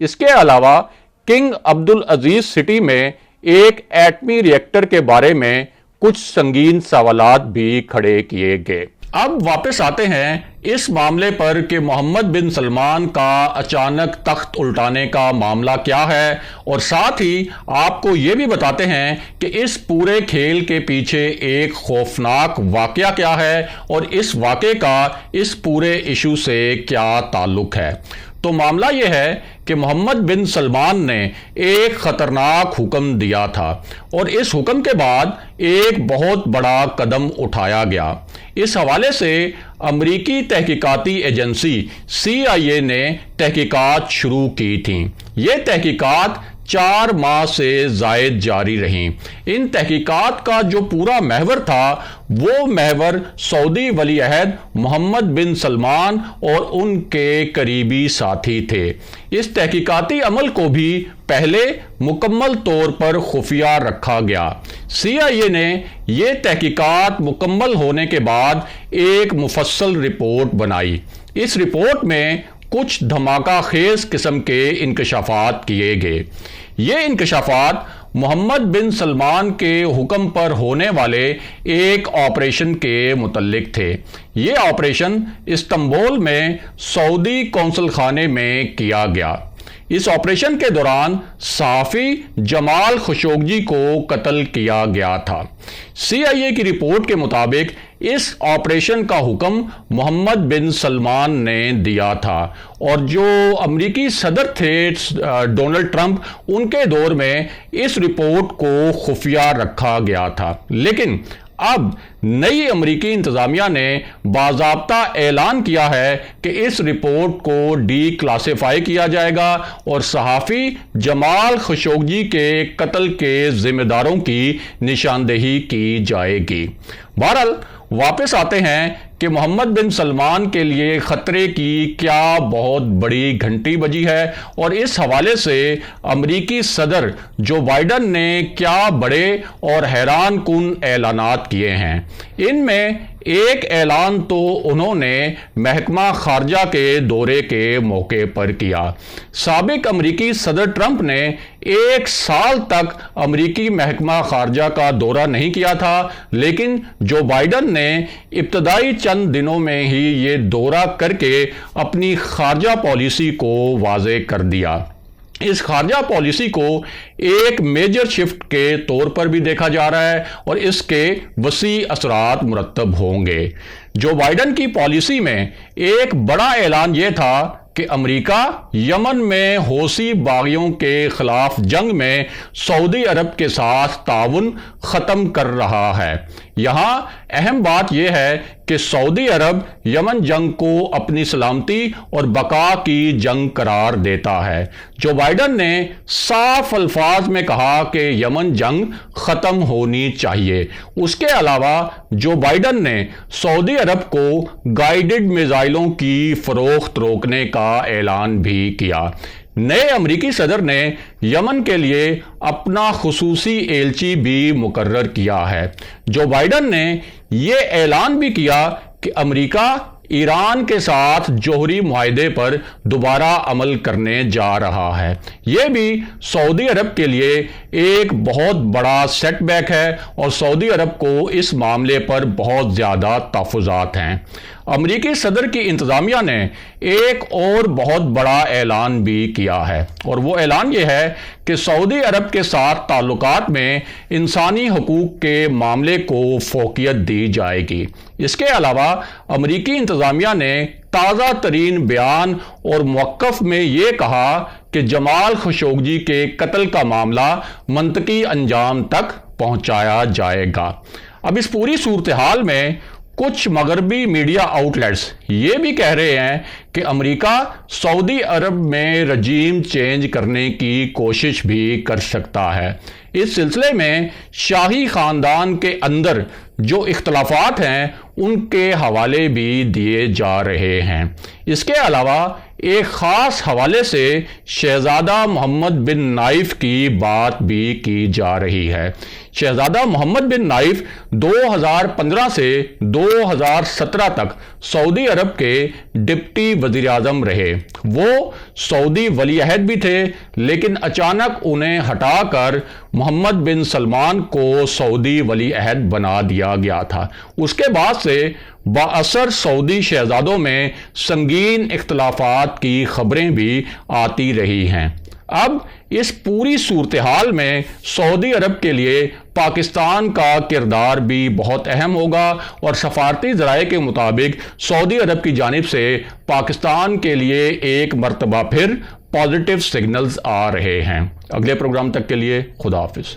اس کے علاوہ king Abdul Aziz city میں ایک ایٹمی ریئیکٹر کے بارے میں کچھ سنگین سوالات بھی کھڑے کیے گئے۔ اب واپس آتے ہیں اس معاملے پر کہ محمد بن سلمان کا اچانک تخت الٹانے کا معاملہ کیا ہے، اور ساتھ ہی آپ کو یہ بھی بتاتے ہیں کہ اس پورے کھیل کے پیچھے ایک خوفناک واقعہ کیا ہے اور اس واقعے کا اس پورے ایشو سے کیا تعلق ہے۔ تو معاملہ یہ ہے کہ محمد بن سلمان نے ایک خطرناک حکم دیا تھا اور اس حکم کے بعد ایک بہت بڑا قدم اٹھایا گیا۔ اس حوالے سے امریکی تحقیقاتی ایجنسی CIA نے تحقیقات شروع کی تھیں۔ یہ تحقیقات 4 ماہ سے زائد جاری رہیں۔ ان تحقیقات کا جو پورا محور تھا وہ محور سعودی ولی عہد محمد بن سلمان اور ان کے قریبی ساتھی تھے۔ اس تحقیقاتی عمل کو بھی پہلے مکمل طور پر خفیہ رکھا گیا۔ CIA نے یہ تحقیقات مکمل ہونے کے بعد ایک مفصل رپورٹ بنائی۔ اس رپورٹ میں کچھ دھماکہ خیز قسم کے انکشافات کیے گئے۔ یہ انکشافات محمد بن سلمان کے حکم پر ہونے والے ایک آپریشن کے متعلق تھے۔ یہ آپریشن استنبول میں سعودی قونصل خانے میں کیا گیا۔ اس آپریشن کے دوران صحافی جمال خشوگی کو قتل کیا گیا تھا۔ CIA کی رپورٹ کے مطابق اس آپریشن کا حکم محمد بن سلمان نے دیا تھا، اور جو امریکی صدر تھے ڈونلڈ ٹرمپ، ان کے دور میں اس رپورٹ کو خفیہ رکھا گیا تھا۔ لیکن اب نئی امریکی انتظامیہ نے باضابطہ اعلان کیا ہے کہ اس رپورٹ کو ڈی کلاسیفائی کیا جائے گا اور صحافی جمال خشوگی کے قتل کے ذمہ داروں کی نشاندہی کی جائے گی۔ بہرحال واپس آتے ہیں کہ محمد بن سلمان کے لیے خطرے کی کیا بہت بڑی گھنٹی بجی ہے، اور اس حوالے سے امریکی صدر جو بائیڈن نے کیا بڑے اور حیران کن اعلانات کیے ہیں۔ ان میں ایک اعلان تو انہوں نے محکمہ خارجہ کے دورے کے موقع پر کیا۔ سابق امریکی صدر ٹرمپ نے 1 سال تک امریکی محکمہ خارجہ کا دورہ نہیں کیا تھا، لیکن جو بائیڈن نے ابتدائی چند دنوں میں ہی یہ دورہ کر کے اپنی خارجہ پالیسی کو واضح کر دیا۔ اس خارجہ پالیسی کو ایک میجر شفٹ کے طور پر بھی دیکھا جا رہا ہے اور اس کے وسیع اثرات مرتب ہوں گے۔ جو بائیڈن کی پالیسی میں ایک بڑا اعلان یہ تھا کہ امریکہ یمن میں حوثی باغیوں کے خلاف جنگ میں سعودی عرب کے ساتھ تعاون ختم کر رہا ہے۔ یہاں اہم بات یہ ہے کہ سعودی عرب یمن جنگ کو اپنی سلامتی اور بقا کی جنگ قرار دیتا ہے۔ جو بائیڈن نے صاف الفاظ میں کہا کہ یمن جنگ ختم ہونی چاہیے۔ اس کے علاوہ جو بائیڈن نے سعودی عرب کو گائیڈڈ میزائلوں کی فروخت روکنے کا اعلان بھی کیا۔ نئے امریکی صدر نے یمن کے لیے اپنا خصوصی ایلچی بھی مقرر کیا ہے۔ جو بائیڈن نے یہ اعلان بھی کیا کہ امریکہ ایران کے ساتھ جوہری معاہدے پر دوبارہ عمل کرنے جا رہا ہے۔ یہ بھی سعودی عرب کے لیے ایک بہت بڑا سیٹ بیک ہے اور سعودی عرب کو اس معاملے پر بہت زیادہ تحفظات ہیں۔ امریکی صدر کی انتظامیہ نے ایک اور بہت بڑا اعلان بھی کیا ہے، اور وہ اعلان یہ ہے کہ سعودی عرب کے ساتھ تعلقات میں انسانی حقوق کے معاملے کو فوقیت دی جائے گی۔ اس کے علاوہ امریکی انتظامیہ نے تازہ ترین بیان اور موقف میں یہ کہا کہ جمال خشوگی کے قتل کا معاملہ منطقی انجام تک پہنچایا جائے گا۔ اب اس پوری صورتحال میں کچھ مغربی میڈیا آؤٹ لیٹس یہ بھی کہہ رہے ہیں کہ امریکہ سعودی عرب میں رجیم چینج کرنے کی کوشش بھی کر سکتا ہے۔ اس سلسلے میں شاہی خاندان کے اندر جو اختلافات ہیں ان کے حوالے بھی دیے جا رہے ہیں۔ اس کے علاوہ ایک خاص حوالے سے شہزادہ محمد بن نائف کی بات بھی کی جا رہی ہے۔ شہزادہ محمد بن نائف 2015 سے 2017 تک سعودی عرب کے ڈپٹی وزیر اعظم رہے۔ وہ سعودی ولی عہد بھی تھے، لیکن اچانک انہیں ہٹا کر محمد بن سلمان کو سعودی ولی عہد بنا دیا گیا تھا۔ اس کے بعد سے بااثر سعودی شہزادوں میں سنگین اختلافات کی خبریں بھی آتی رہی ہیں۔ اب اس پوری صورتحال میں سعودی عرب کے لیے پاکستان کا کردار بھی بہت اہم ہوگا، اور سفارتی ذرائع کے مطابق سعودی عرب کی جانب سے پاکستان کے لیے ایک مرتبہ پھر پازیٹیو سگنلز آ رہے ہیں۔ اگلے پروگرام تک کے لیے خدا حافظ۔